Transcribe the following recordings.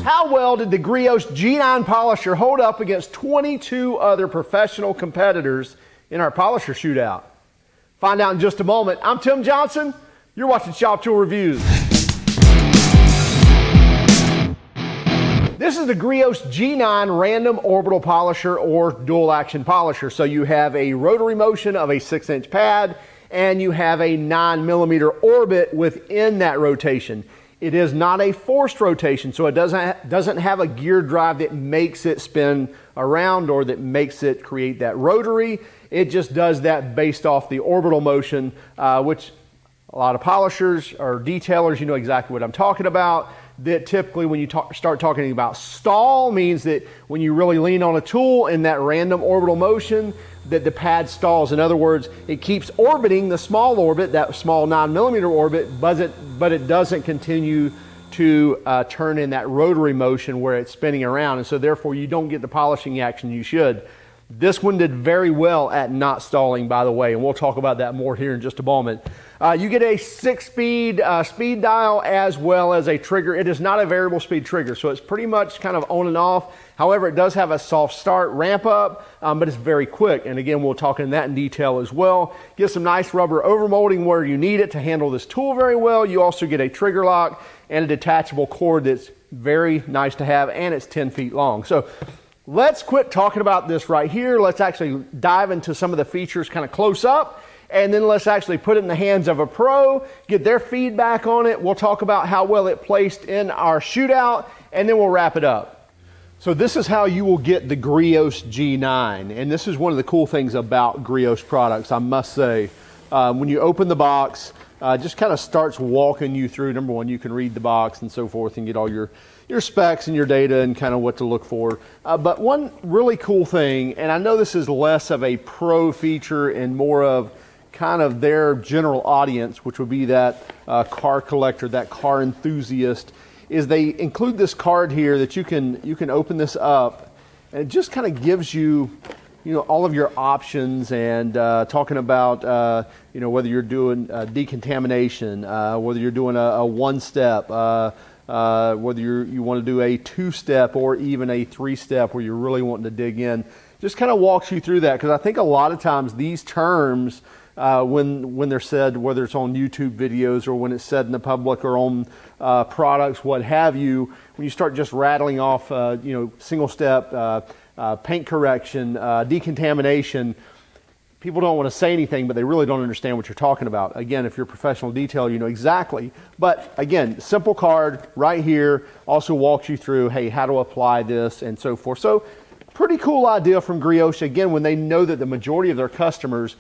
How well did the Griots G9 polisher hold up against 22 other professional competitors in our Polisher Shootout? Find out in just a moment. I'm Tim Johnson. You're watching Shop Tool Reviews. This is the Griots G9 random orbital polisher or dual action polisher. So you have a rotary motion of a 6-inch pad and you have a 9mm orbit within that rotation. It is not a forced rotation, so it doesn't have a gear drive that makes it spin around or that makes it create that rotary. It just does that based off the orbital motion, which a lot of polishers or detailers, you know exactly what I'm talking about. That typically when you start talking about stall means that when you really lean on a tool in that random orbital motion, that the pad stalls. In other words, it keeps orbiting the small orbit, that small 9mm orbit, but it doesn't continue to turn in that rotary motion where it's spinning around, and so therefore you don't get the polishing action you should. This one did very well at not stalling, by the way, and we'll talk about that more here in just a moment. You get a 6-speed speed dial as well as a trigger. It is not a variable speed trigger, so it's pretty much kind of on and off. However, it does have a soft start ramp up, but it's very quick. And again, we'll talk in that in detail as well. Get some nice rubber overmolding where you need it to handle this tool very well. You also get a trigger lock and a detachable cord that's very nice to have, and it's 10 feet long. So let's quit talking about this right here. Let's actually dive into some of the features kind of close up, and then let's actually put it in the hands of a pro, get their feedback on it. We'll talk about how well it placed in our shootout, and then we'll wrap it up. So this is how you will get the Griots G9, and this is one of the cool things about Griots products, I must say. When you open the box, just kind of starts walking you through. Number one, you can read the box and so forth and get all your specs and your data and kind of what to look for. But one really cool thing, and I know this is less of a pro feature and more of kind of their general audience, which would be that car collector, that car enthusiast, is they include this card here that you can open this up, and it just kind of gives you, all of your options, and talking about whether you're doing decontamination, whether you're doing a one-step, whether you want to do a 2-step or even a 3-step where you're really wanting to dig in. Just kind of walks you through that, because I think a lot of times these terms, when they're said, whether it's on YouTube videos or when it's said in the public or on products, what have you, when you start just rattling off, single step, paint correction, decontamination, people don't want to say anything, but they really don't understand what you're talking about. Again, if you're a professional detailer, you know exactly. But again, simple card right here also walks you through, hey, how to apply this and so forth. So pretty cool idea from Griots, again, when they know that the majority of their customers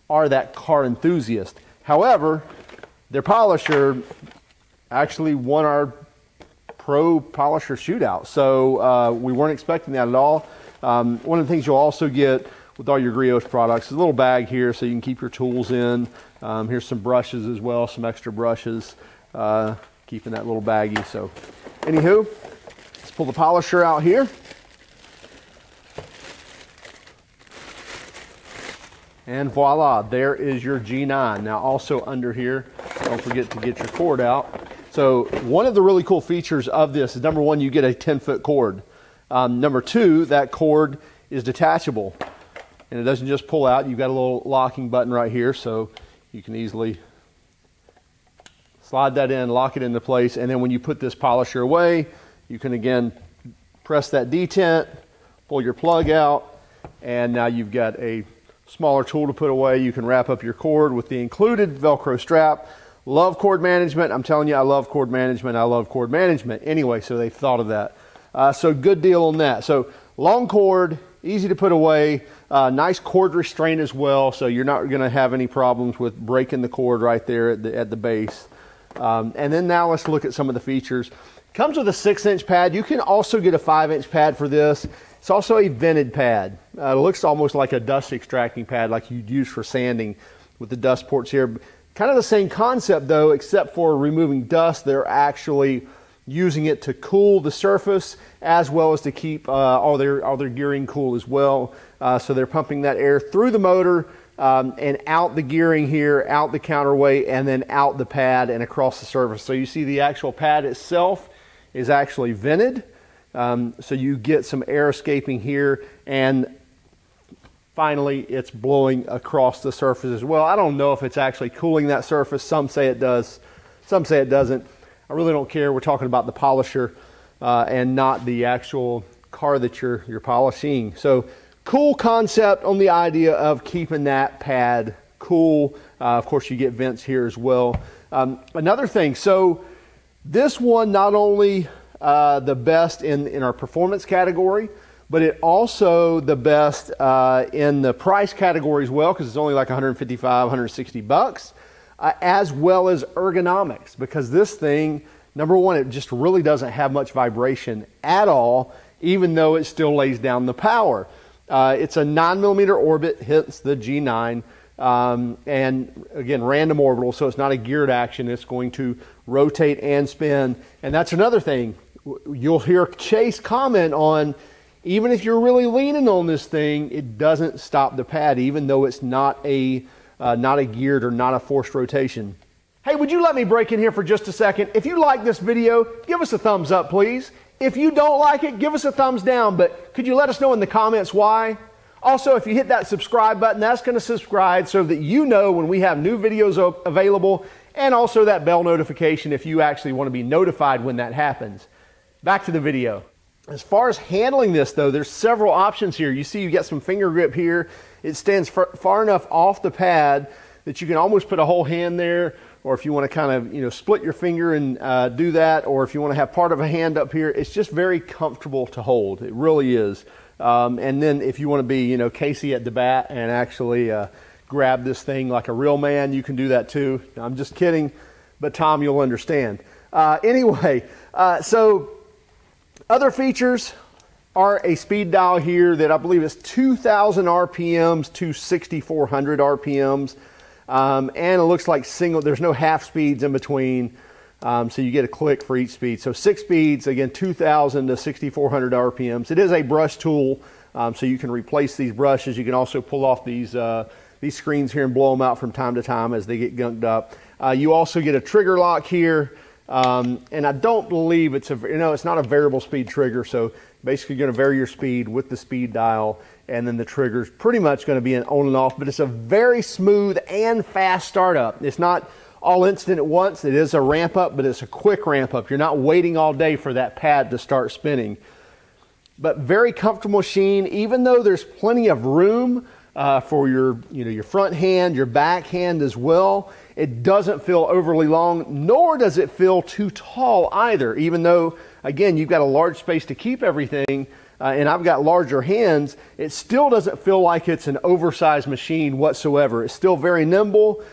are that car enthusiast. However, their polisher actually won our Pro Polisher Shootout, so we weren't expecting that at all. One of the things you'll also get with all your Griots products is a little bag here so you can keep your tools in. Here's some brushes as well, some extra brushes, keeping that little baggie. So anywho, let's pull the polisher out here. And voila, there is your G9. Now also under here, don't forget to get your cord out. So one of the really cool features of this is, number one, you get a 10-foot cord. Number two, that cord is detachable. And it doesn't just pull out. You've got a little locking button right here, so you can easily slide that in, lock it into place, and then when you put this polisher away, you can again press that detent, pull your plug out, and now you've got a smaller tool to put away. You can wrap up your cord with the included Velcro strap. Love cord management. I'm telling you, I love cord management. I love cord management. Anyway, so they've thought of that. So good deal on that. So long cord, easy to put away, nice cord restraint as well, so you're not going to have any problems with breaking the cord right there at the base. And then now let's look at some of the features. Comes with a 6-inch pad. You can also get a 5-inch pad for this. It's also a vented pad. It looks almost like a dust extracting pad like you'd use for sanding with the dust ports here. Kind of the same concept though, except for removing dust. They're actually using it to cool the surface as well as to keep all their gearing cool as well. So they're pumping that air through the motor and out the gearing here, out the counterweight, and then out the pad and across the surface. So you see the actual pad itself is actually vented. So you get some air escaping here, and finally it's blowing across the surface as well. I don't know if it's actually cooling that surface. Some say it does, some say it doesn't. I really don't care. We're talking about the polisher and not the actual car that you're polishing. So cool concept on the idea of keeping that pad cool. Of course you get vents here as well. Another thing, so this one not only the best in our performance category, but it also the best in the price category as well, because it's only like 155, 160 bucks, as well as ergonomics, because this thing, number one, it just really doesn't have much vibration at all, even though it still lays down the power. It's a 9mm orbit, hence the G9. And again, random orbital, so it's not a geared action. It's going to rotate and spin. And that's another thing. You'll hear Chase comment on, even if you're really leaning on this thing, it doesn't stop the pad, even though it's not a geared or not a forced rotation. Hey, would you let me break in here for just a second? If you like this video, give us a thumbs up, please. If you don't like it, give us a thumbs down, but could you let us know in the comments why? Also, if you hit that subscribe button, that's going to subscribe so that you know when we have new videos available, and also that bell notification if you actually want to be notified when that happens. Back to the video. As far as handling this though, there's several options here. You see you get some finger grip here. It stands far enough off the pad that you can almost put a whole hand there, or if you want to kind of split your finger and do that, or if you want to have part of a hand up here, it's just very comfortable to hold. It really is. And then if you want to be, Casey at the bat and actually grab this thing like a real man, you can do that too. I'm just kidding, but Tom, you'll understand. Anyway, so other features are a speed dial here that I believe is 2,000 RPMs to 6,400 RPMs. And it looks like there's no half speeds in between. So you get a click for each speed. So 6 speeds, again, 2,000 to 6,400 RPMs. It is a brush tool, so you can replace these brushes. You can also pull off these screens here and blow them out from time to time as they get gunked up. You also get a trigger lock here, and I don't believe it's not a variable speed trigger. So basically you're going to vary your speed with the speed dial, and then the trigger's pretty much going to be an on and off, but it's a very smooth and fast startup. It's not all instant at once. It is a ramp up, but it's a quick ramp up. You're not waiting all day for that pad to start spinning. But very comfortable machine, even though there's plenty of room for your front hand, your back hand as well. It doesn't feel overly long, nor does it feel too tall either, even though, again, you've got a large space to keep everything, and I've got larger hands. It still doesn't feel like it's an oversized machine whatsoever. It's still very nimble,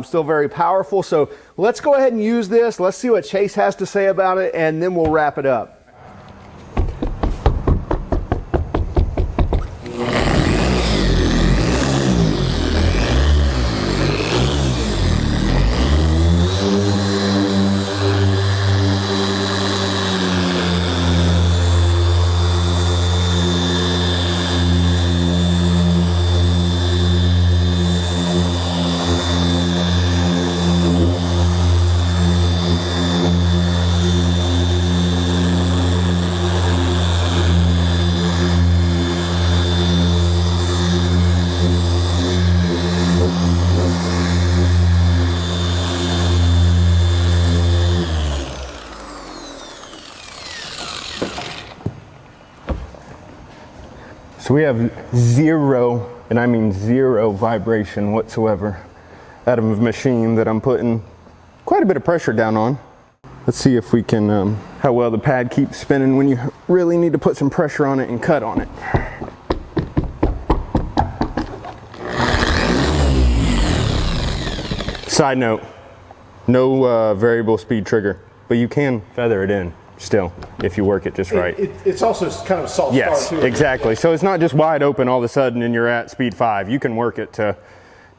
still very powerful. So let's go ahead and use this. Let's see what Chase has to say about it, and then we'll wrap it up. So we have zero, and I mean zero vibration whatsoever out of a machine that I'm putting quite a bit of pressure down on. Let's see if we can, how well the pad keeps spinning when you really need to put some pressure on it and cut on it. Side note, no variable speed trigger, but you can feather it in. still, if you work it just right. It's also kind of a soft yes, start too. Exactly. So it's not just wide open all of a sudden and you're at speed 5. You can work it to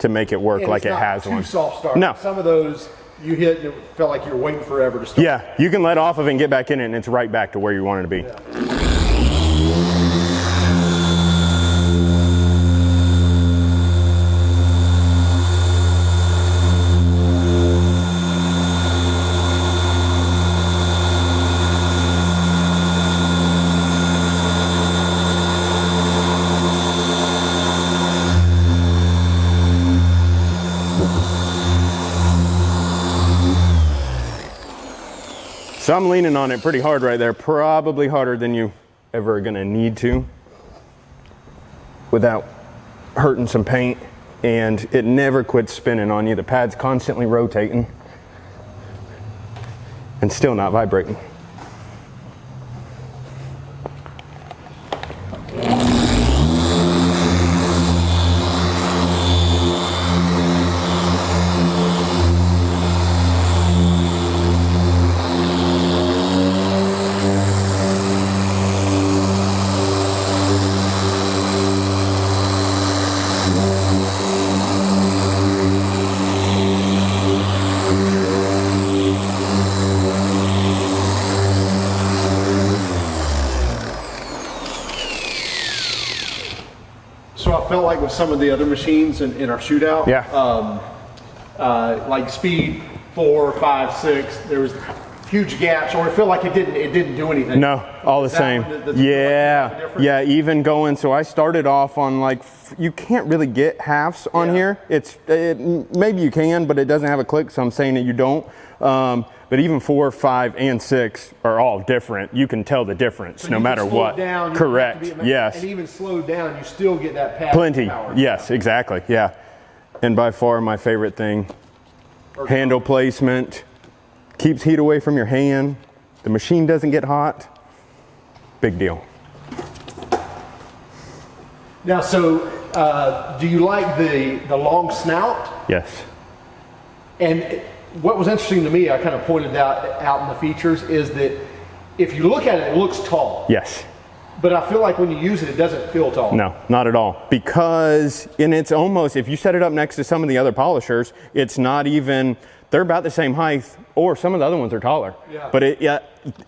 make it work and like it has one. Soft start. No. Some of those you hit and it felt like you were waiting forever to start. Yeah, you can let off of it and get back in it and it's right back to where you want it to be. Yeah. So I'm leaning on it pretty hard right there, probably harder than you ever are gonna need to without hurting some paint, and it never quits spinning on you. The pad's constantly rotating and still not vibrating. So I felt like with some of the other machines in our shootout, like speed 4, 5, 6, there was huge gaps, or it felt like it didn't do anything. No, all the same. Yeah, even going. So I started off on like, you can't really get halves on here. Maybe you can, but it doesn't have a click. So I'm saying that you don't. But even 4, 5, and 6 are all different. You can tell the difference so no matter what. Down, correct. Yes. And even slowed down, you still get that pad plenty power. Yes, exactly. Yeah. And by far my favorite thing, handle placement, keeps heat away from your hand. The machine doesn't get hot. Big deal. Now, so do you like the long snout? Yes. And what was interesting to me, I kind of pointed out in the features, is that if you look at it, it looks tall. Yes. But I feel like when you use it, it doesn't feel tall. No, not at all. Because, and it's almost, if you set it up next to some of the other polishers, it's not even, they're about the same height, or some of the other ones are taller. Yeah. But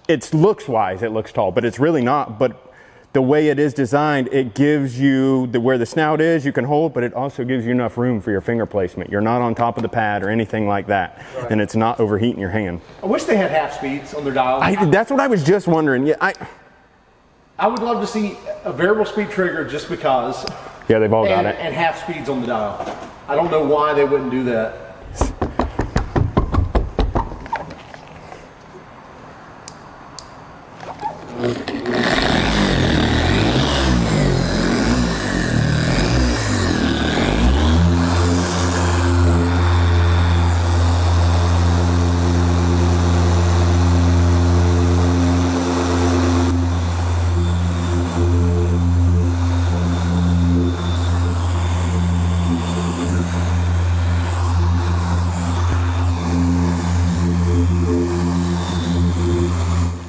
it's looks wise, it looks tall, but it's really not. But the way it is designed, it gives you where the snout is, you can hold, but it also gives you enough room for your finger placement. You're not on top of the pad or anything like that. Right. And it's not overheating your hand. I wish they had half speeds on their dial. That's what I was just wondering. Yeah, I would love to see a variable speed trigger just because. Yeah, they've all got it. And half speeds on the dial. I don't know why they wouldn't do that.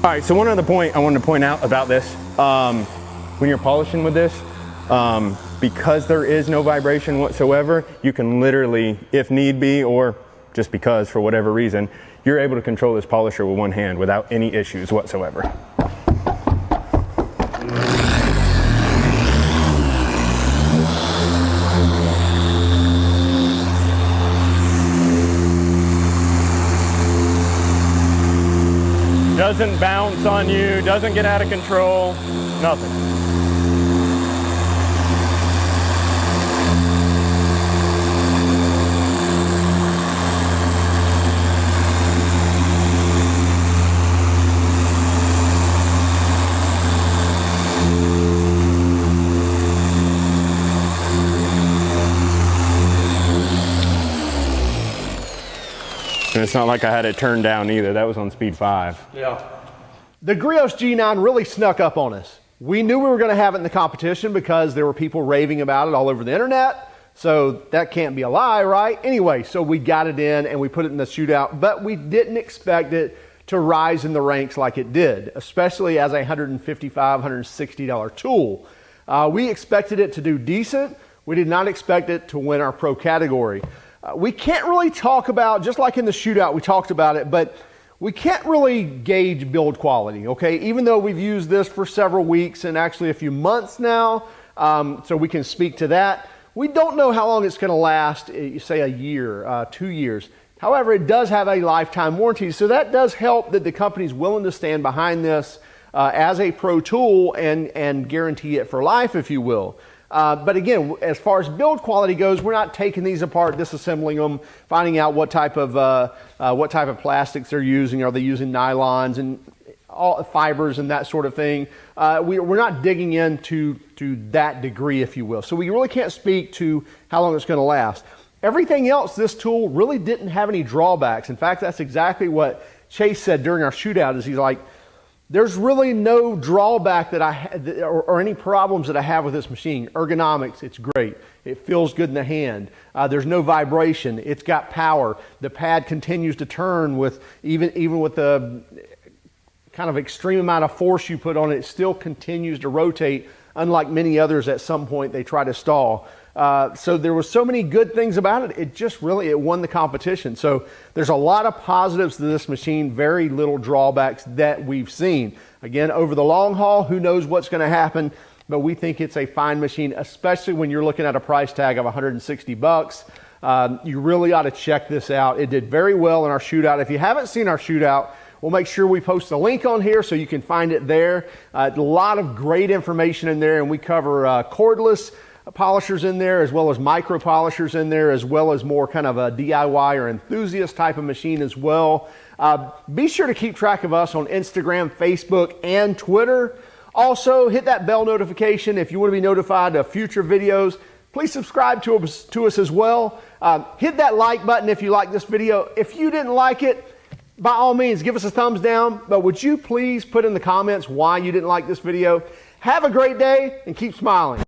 All right, so one other point I wanted to point out about this, when you're polishing with this, because there is no vibration whatsoever, you can literally, if need be, or just because for whatever reason, you're able to control this polisher with one hand without any issues whatsoever. Doesn't bounce on you, doesn't get out of control, nothing. And it's not like I had it turned down either. That was on speed 5. Yeah. The Griots G9 really snuck up on us. We knew we were going to have it in the competition because there were people raving about it all over the internet. So that can't be a lie, right? Anyway, so we got it in and we put it in the shootout, but we didn't expect it to rise in the ranks like it did, especially as a $155, $160 tool. We expected it to do decent. We did not expect it to win our pro category. We can't really talk about, just like in the shootout we talked about it, but we can't really gauge build quality, okay? Even though we've used this for several weeks and actually a few months now, so we can speak to that. We don't know how long it's gonna last, say a year, 2 years. However, it does have a lifetime warranty, so that does help that the company's willing to stand behind this as a pro tool and guarantee it for life, if you will. But again, as far as build quality goes, we're not taking these apart, disassembling them, finding out what type of plastics they're using. Are they using nylons and all fibers and that sort of thing? We're not digging into that degree, if you will. So we really can't speak to how long it's going to last. Everything else, this tool really didn't have any drawbacks. In fact, that's exactly what Chase said during our shootout. Is he's like, there's really no drawback that I had or any problems that I have with this machine. Ergonomics, it's great. It feels good in the hand. There's no vibration. It's got power. The pad continues to turn with even with the kind of extreme amount of force you put on it, it still continues to rotate, unlike many others at some point they try to stall. So there were so many good things about it. It just really, it won the competition. So there's a lot of positives to this machine, very little drawbacks that we've seen. Again, over the long haul, who knows what's going to happen, but we think it's a fine machine, especially when you're looking at a price tag of 160 bucks. You really ought to check this out. It did very well in our shootout. If you haven't seen our shootout, we'll make sure we post a link on here so you can find it there. A lot of great information in there, and we cover cordless polishers in there, as well as micro polishers in there, as well as more kind of a DIY or enthusiast type of machine as well. Be sure to keep track of us on Instagram, Facebook, and Twitter. Also, hit that bell notification if you want to be notified of future videos. Please subscribe to us as well. Hit that like button if you like this video. If you didn't like it, by all means, give us a thumbs down, but would you please put in the comments why you didn't like this video? Have a great day and keep smiling.